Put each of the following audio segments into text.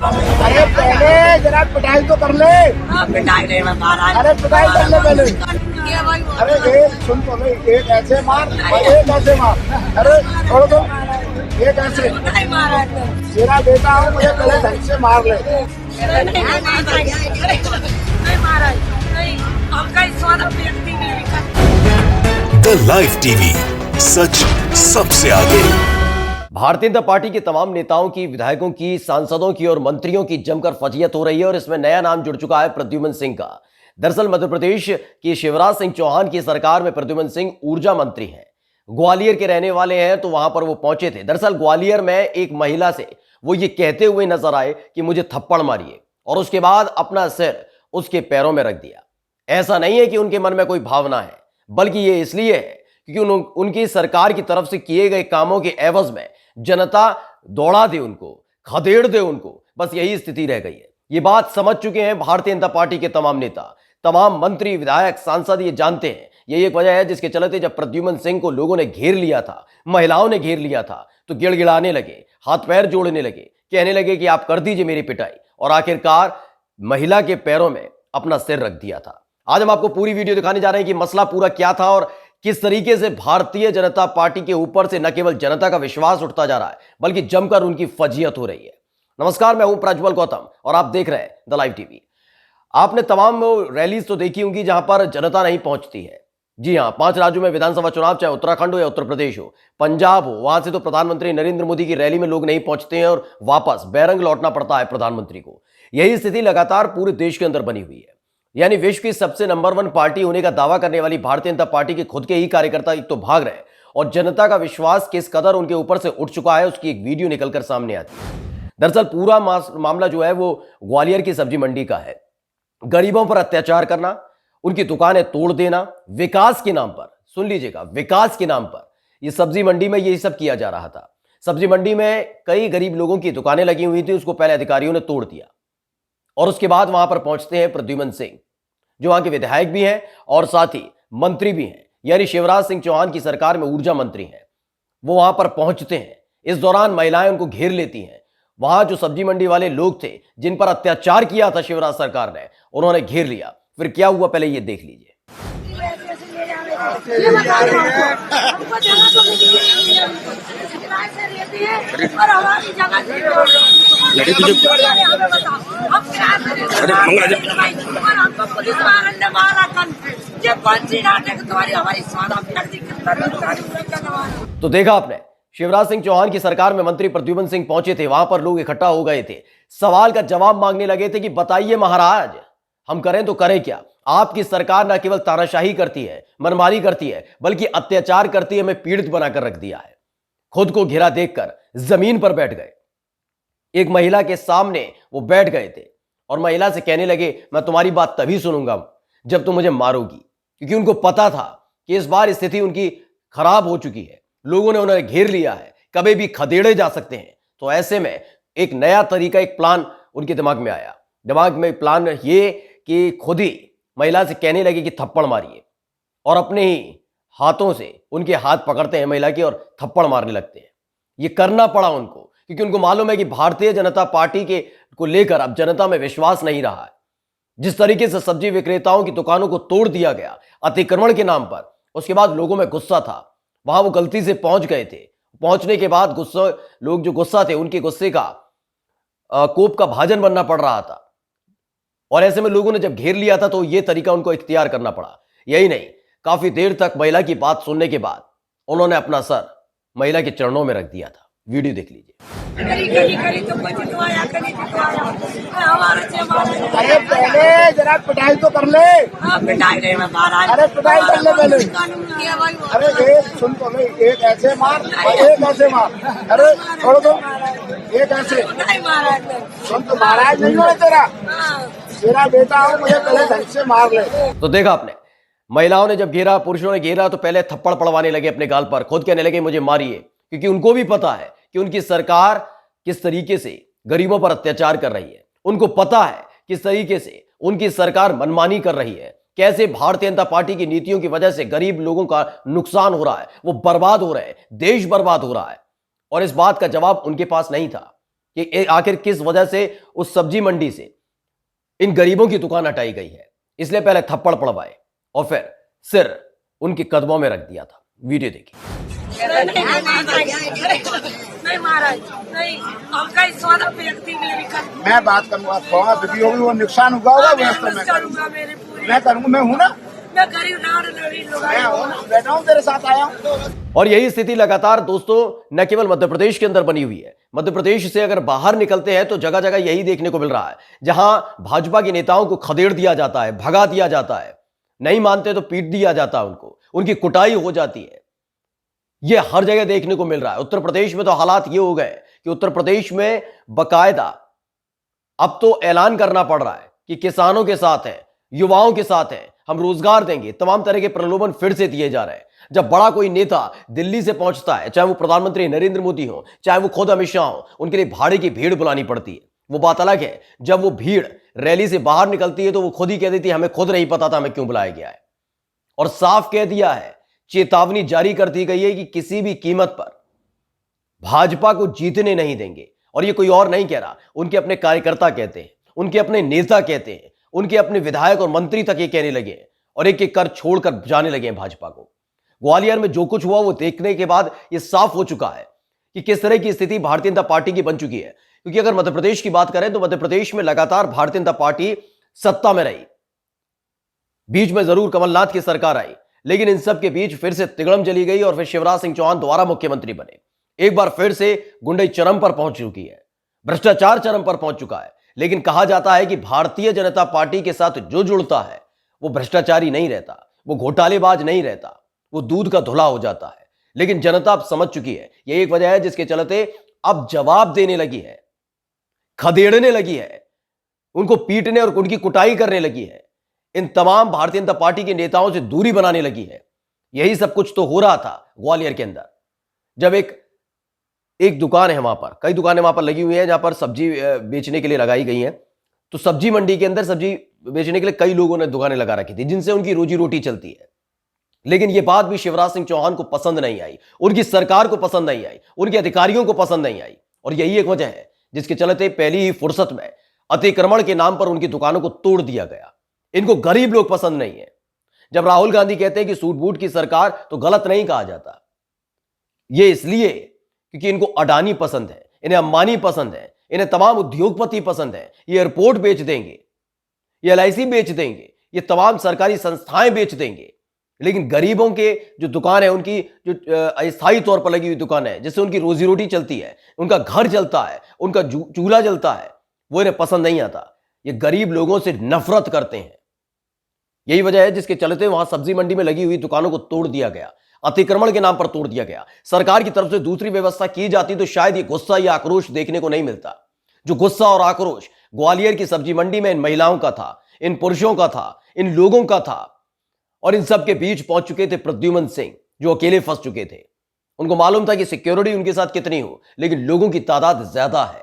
अरे पहले जरा पिटाई तो कर ले। पिटाई नहीं मैं महाराज। अरे पिटाई कर ले पहले। ये भाई अरे एक सुन तो ले, एक ऐसे मार और एक ऐसे मार। अरे छोड़ दो, एक ऐसे। नहीं महाराज। तेरा बेटा हो, मुझे पहले ढंग से मार ले। नहीं महाराज, नहीं हम कहीं स्वाद व्यक्ति नहीं। द लाइव टीवी, सच सबसे आगे। भारतीय जनता पार्टी के तमाम नेताओं की, विधायकों की, सांसदों की और मंत्रियों की जमकर फजीयत हो रही है और इसमें नया नाम जुड़ चुका है प्रद्युम्न सिंह का। दरअसल मध्य प्रदेश की शिवराज सिंह चौहान की सरकार में प्रद्युम्न सिंह ऊर्जा मंत्री हैं। ग्वालियर के रहने वाले हैं, तो वहां पर वो पहुंचे थे। दरअसल ग्वालियर में एक महिला से वो ये कहते हुए नजर आए कि मुझे थप्पड़ मारिए, और उसके बाद अपना सिर उसके पैरों में रख दिया। ऐसा नहीं है कि उनके मन में कोई भावना है, बल्कि ये इसलिए है क्योंकि उनकी सरकार की तरफ से किए गए कामों के एवज में जनता दौड़ा दे उनको, खदेड़ दे उनको। बस यही स्थिति रह गई है। ये बात समझ चुके हैं भारतीय जनता पार्टी के तमाम नेता, तमाम मंत्री, विधायक, सांसद ये जानते हैं। यही एक वजह है जिसके चलते जब प्रद्युम्न सिंह को लोगों ने घेर लिया था, महिलाओं ने घेर लिया था, तो गिड़गिड़ाने लगे, हाथ पैर जोड़ने लगे, कहने लगे कि आप कर दीजिए मेरी पिटाई, और आखिरकार महिला के पैरों में अपना सिर रख दिया था। आज हम आपको पूरी वीडियो दिखाने जा रहे हैं कि मसला पूरा क्या था और किस तरीके से भारतीय जनता पार्टी के ऊपर से न केवल जनता का विश्वास उठता जा रहा है, बल्कि जमकर उनकी फजीयत हो रही है। नमस्कार, मैं हूं प्रज्वल गौतम और आप देख रहे हैं द लाइव टीवी। आपने तमाम रैलीज तो देखी होंगी जहां पर जनता नहीं पहुंचती है। जी हां, 5 राज्यों में विधानसभा चुनाव, चाहे उत्तराखंड हो या उत्तर प्रदेश हो, पंजाब हो, वहां से तो प्रधानमंत्री नरेंद्र मोदी की रैली में लोग नहीं पहुंचते हैं और वापस बैरंग लौटना पड़ता है प्रधानमंत्री को। यही स्थिति लगातार पूरे देश के अंदर बनी हुई है। यानी विश्व की सबसे नंबर 1 पार्टी होने का दावा करने वाली भारतीय जनता पार्टी के खुद के ही कार्यकर्ता एक तो भाग रहे हैं, और जनता का विश्वास किस कदर उनके ऊपर से उठ चुका है उसकी एक वीडियो निकलकर सामने आती है। दरअसल पूरा मामला जो है वो ग्वालियर की सब्जी मंडी का है। गरीबों पर अत्याचार करना, उनकी दुकानें तोड़ देना, विकास के नाम पर, सुन लीजिएगा, विकास के नाम पर यह सब्जी मंडी में यही सब किया जा रहा था। सब्जी मंडी में कई गरीब लोगों की दुकानें लगी हुई थी, उसको पहले अधिकारियों ने तोड़ दिया, और उसके बाद वहां पर पहुंचते हैं प्रद्युम्न सिंह, जो वहां के विधायक भी हैं और साथ ही मंत्री भी हैं, यानी शिवराज सिंह चौहान की सरकार में ऊर्जा मंत्री हैं। वो वहां पर पहुंचते हैं, इस दौरान महिलाएं उनको घेर लेती हैं। वहां जो सब्जी मंडी वाले लोग थे जिन पर अत्याचार किया था शिवराज सरकार ने, उन्होंने घेर लिया। फिर क्या हुआ पहले ये देख लीजिए। तो देखा आपने, शिवराज सिंह चौहान की सरकार में मंत्री प्रद्युम्न सिंह पहुंचे थे, वहां पर लोग इकट्ठा हो गए थे, सवाल का जवाब मांगने लगे थे कि बताइए महाराज, हम करें तो करें क्या? आपकी सरकार न केवल तानाशाही करती है, मनमानी करती है, बल्कि अत्याचार करती है, हमें पीड़ित बनाकर रख दिया है। खुद को घिरा देखकर जमीन पर बैठ गए। एक महिला के सामने वो बैठ गए थे और महिला से कहने लगे, मैं तुम्हारी बात तभी सुनूंगा जब तुम मुझे मारोगी, क्योंकि उनको पता था कि इस बार स्थिति उनकी खराब हो चुकी है। लोगों ने उन्हें घेर लिया है, कभी भी खदेड़े जा सकते हैं। तो ऐसे में एक नया तरीका, एक प्लान उनके दिमाग में आया। दिमाग में प्लान ये कि खुद ही महिला से कहने लगे कि थप्पड़ मारिए, और अपने ही हाथों से उनके हाथ पकड़ते हैं महिला के और थप्पड़ मारने लगते हैं। ये करना पड़ा उनको, क्योंकि उनको मालूम है कि भारतीय जनता पार्टी के को लेकर अब जनता में विश्वास नहीं रहा है। जिस तरीके से सब्जी विक्रेताओं की दुकानों को तोड़ दिया गया अतिक्रमण के नाम पर, उसके बाद लोगों में गुस्सा था। वहां वो गलती से पहुंच गए थे। पहुंचने के बाद लोग जो गुस्सा थे, उनके गुस्से का कोप का भाजन बनना पड़ रहा था, और ऐसे में लोगों ने जब घेर लिया था तो ये तरीका उनको इख्तियार करना पड़ा। यही नहीं, काफी देर तक महिला की बात सुनने के बाद उन्होंने अपना सर महिला के चरणों में रख दिया था। वीडियो देख लीजिए। अरे पहले जरा पिटाई तो कर ले। पिटाई नहीं मैं महाराज। अरे पिटाई कर ले पहले। अरे एक सुन तो ले, एक ऐसे मार और एक ऐसे मार। अरे छोड़ दो, एक ऐसे। नहीं महाराज। सुन तो, महाराज नहीं हो तेरा, तेरा बेटा हो, मुझे पहले ढंग से मार ले। तो देखा आपने, महिलाओं ने जब घेरा, पुरुषों ने घेरा, तो पहले थप्पड़ पड़वाने लगे अपने गाल पर, खुद कहने लगे मुझे मारिए, क्योंकि उनको भी पता है कि उनकी सरकार किस तरीके से गरीबों पर अत्याचार कर रही है। उनको पता है किस तरीके से उनकी सरकार मनमानी कर रही है, कैसे भारतीय जनता पार्टी की नीतियों की वजह से गरीब लोगों का नुकसान हो रहा है, वो बर्बाद हो रहे हैं, देश बर्बाद हो रहा है। और इस बात का जवाब उनके पास नहीं था। कि आखिर किस वजह से उस सब्जी मंडी से इन गरीबों की दुकान हटाई गई है। इसलिए पहले थप्पड़ पड़वाए और फिर सिर उनके कदमों में रख दिया था। वीडियो देखिए। नहीं महाराज, नहीं, हमका इस वाला व्यक्ति मेरी मैं बात करूंगा, थोड़ा विधि होगी, वो नुकसान हुआ होगा व्यवस्था में करूंगा, मेरे पूरे मैं करूंगा, मैं हूँ ना, मैं गरीब नाड़ लड़ी मैं हूँ ना, बैठा हूँ तेरे साथ आया हूँ। और यही स्थिति लगातार दोस्तों न केवल मध्य प्रदेश के अंदर बनी हुई है, मध्य प्रदेश से अगर बाहर निकलते हैं तो जगह जगह यही देखने को मिल रहा है, जहां भाजपा के नेताओं को खदेड़ दिया जाता है, भगा दिया जाता है, नहीं मानते तो पीट दिया जाता है उनको, उनकी कुटाई हो जाती है। यह हर जगह देखने को मिल रहा है। उत्तर प्रदेश में तो हालात ये हो गए कि उत्तर प्रदेश में बकायदा अब तो ऐलान करना पड़ रहा है कि किसानों के साथ है, युवाओं के साथ है, हम रोजगार देंगे। तमाम तरह के प्रलोभन फिर से दिए जा रहे हैं। जब बड़ा कोई नेता दिल्ली से पहुंचता है, चाहे वो प्रधानमंत्री नरेंद्र मोदी हो, चाहे वो खुद अमित शाह हो, उनके लिए भाड़े की भीड़ बुलानी पड़ती है। वो बात अलग है जब वो भीड़ रैली से बाहर निकलती है तो वो खुद ही कह देती है हमें खुद नहीं पता था हमें क्यों बुलाया गया है। और साफ कह दिया है, चेतावनी जारी कर दी गई है कि किसी भी कीमत पर भाजपा को जीतने नहीं देंगे। और ये कोई और नहीं कह रहा, उनके अपने कार्यकर्ता कहते हैं, उनके अपने नेता कहते हैं, उनके अपने विधायक और मंत्री तक ये कहने लगे हैं और एक एक कर छोड़कर जाने लगे हैं भाजपा को। ग्वालियर में जो कुछ हुआ वो देखने के बाद ये साफ हो चुका है कि किस तरह की स्थिति भारतीय जनता पार्टी की बन चुकी है। क्योंकि अगर मध्य प्रदेश की बात करें तो मध्य प्रदेश में लगातार भारतीय जनता पार्टी सत्ता में रही। बीच में जरूर कमलनाथ की सरकार आई, लेकिन इन सब के बीच फिर से तिगड़म चली गई और फिर शिवराज सिंह चौहान दोबारा मुख्यमंत्री बने। एक बार फिर से गुंडई चरम पर पहुंच चुकी है, भ्रष्टाचार चरम पर पहुंच चुका है। लेकिन कहा जाता है कि भारतीय जनता पार्टी के साथ जो जुड़ता है वो भ्रष्टाचारी नहीं रहता, वो घोटालेबाज नहीं रहता, वो दूध का धुला हो जाता है। लेकिन जनता अब समझ चुकी है। यही एक वजह है जिसके चलते अब जवाब देने लगी है, खदेड़ने लगी है, उनको पीटने और उनकी कुटाई करने लगी है, इन तमाम भारतीय जनता पार्टी के नेताओं से दूरी बनाने लगी है। यही सब कुछ तो हो रहा था ग्वालियर के अंदर, जब एक दुकान है, वहां पर कई दुकानें वहां पर लगी हुई है जहां पर सब्जी बेचने के लिए लगाई गई हैं। तो सब्जी मंडी के अंदर सब्जी बेचने के लिए कई लोगों ने दुकानें लगा रखी थी जिनसे उनकी रोजी रोटी चलती है। लेकिन यह बात भी शिवराज सिंह चौहान को पसंद नहीं आई, उनकी सरकार को पसंद नहीं आई, उनके अधिकारियों को पसंद नहीं आई। और यही एक वजह है जिसके चलते पहली ही फुर्सत में अतिक्रमण के नाम पर उनकी दुकानों को तोड़ दिया गया। इनको गरीब लोग पसंद नहीं है। जब राहुल गांधी कहते हैं कि सूट बूट की सरकार, तो गलत नहीं कहा जाता। यह इसलिए क्योंकि इनको अडानी पसंद है, इन्हें अंबानी पसंद है, इन्हें तमाम उद्योगपति पसंद है। ये एयरपोर्ट बेच देंगे, ये LIC बेच देंगे, ये तमाम सरकारी संस्थाएं बेच देंगे। लेकिन गरीबों के जो दुकान है, उनकी जो अस्थायी तौर पर लगी हुई दुकान है जिससे उनकी रोजी रोटी चलती है, उनका घर चलता है, उनका चूल्हा जलता है, वो इन्हें पसंद नहीं आता। ये गरीब लोगों से नफरत करते हैं। यही वजह है जिसके चलते वहां सब्जी मंडी में लगी हुई दुकानों को तोड़ दिया गया, अतिक्रमण के नाम पर तोड़ दिया गया। सरकार की तरफ से दूसरी व्यवस्था की जाती तो शायद ये गुस्सा या आक्रोश देखने को नहीं मिलता। जो गुस्सा और आक्रोश ग्वालियर की सब्जी मंडी में इन महिलाओं का था, इन पुरुषों का था, इन लोगों का था। और इन सब के बीच पहुंच चुके थे प्रद्युम्न सिंह, जो अकेले फंस चुके थे। उनको मालूम था कि सिक्योरिटी उनके साथ कितनी हो, लेकिन लोगों की तादाद ज्यादा है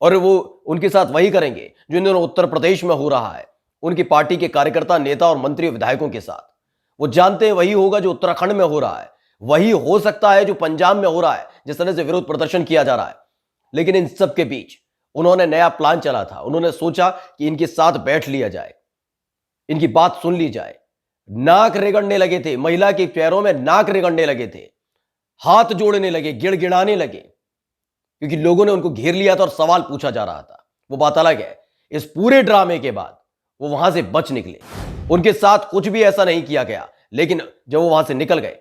और वो उनके साथ वही करेंगे जो इन दिनों उत्तर प्रदेश में हो रहा है। उनकी पार्टी के कार्यकर्ता, नेता और मंत्री और विधायकों के साथ वो जानते हैं वही होगा जो उत्तराखंड में हो रहा है, वही हो सकता है जो पंजाब में हो रहा है, जिस तरह से विरोध प्रदर्शन किया जा रहा है। लेकिन इन सब के बीच उन्होंने नया प्लान चला था। उन्होंने सोचा कि इनके साथ बैठ लिया जाए, इनकी बात सुन ली जाए। नाक रगड़ने लगे थे, महिला के पैरों में नाक रगड़ने लगे थे, हाथ जोड़ने लगे, गिड़गिड़ाने लगे, क्योंकि लोगों ने उनको घेर लिया था और सवाल पूछा जा रहा था। वो बात अलग है। इस पूरे ड्रामे के बाद वो वहां से बच निकले, उनके साथ कुछ भी ऐसा नहीं किया गया। लेकिन जब वो वहां से निकल गए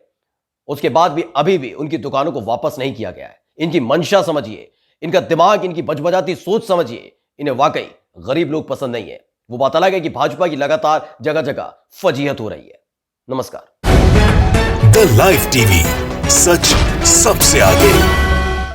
उसके बाद भी अभी भी उनकी दुकानों को वापस नहीं किया गया है। इनकी मंशा समझिए, इनका दिमाग, इनकी बजबजाती सोच समझिए। इन्हें वाकई गरीब लोग पसंद नहीं है। वो बात अलग है कि भाजपा की लगातार जगह जगह फजीहत हो रही है। नमस्कार। द लाइव टीवी, सच सबसे आगे।